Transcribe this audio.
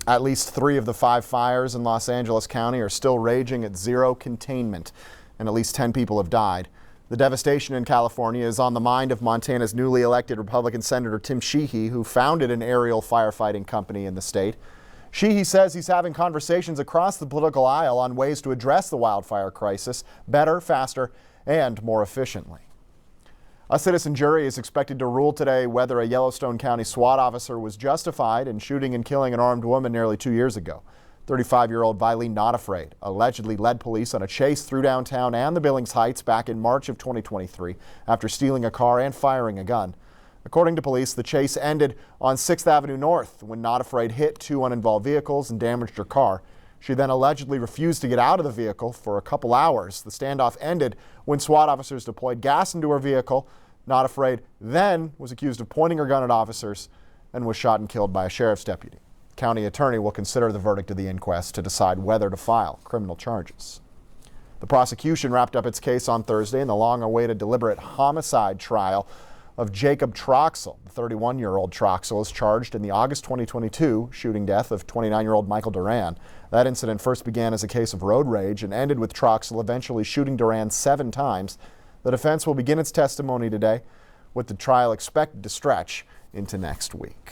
At least 3 of the 5 fires in Los Angeles County are still raging at zero containment, and at least 10 people have died. The devastation in California is on the mind of Montana's newly elected Republican Senator Tim Sheehy, who founded an aerial firefighting company in the state. Sheehy says he's having conversations across the political aisle on ways to address the wildfire crisis better, faster, and more efficiently. A citizen jury is expected to rule today whether a Yellowstone County SWAT officer was justified in shooting and killing an armed woman nearly 2 years ago. 35-year-old Vilene Not Afraid allegedly led police on a chase through downtown and the Billings Heights back in March of 2023 after stealing a car and firing a gun. According to police, the chase ended on 6th Avenue North when Not Afraid hit 2 uninvolved vehicles and damaged her car. She then allegedly refused to get out of the vehicle for a couple hours. The standoff ended when SWAT officers deployed gas into her vehicle. Not Afraid then was accused of pointing her gun at officers and was shot and killed by a sheriff's deputy. The county attorney will consider the verdict of the inquest to decide whether to file criminal charges. The prosecution wrapped up its case on Thursday in the long-awaited deliberate homicide trial of Jacob Troxel. The 31-year-old Troxel is charged in the August 2022 shooting death of 29-year-old Michael Duran. That incident first began as a case of road rage and ended with Troxel eventually shooting Duran 7 times. The defense will begin its testimony today, with the trial expected to stretch into next week.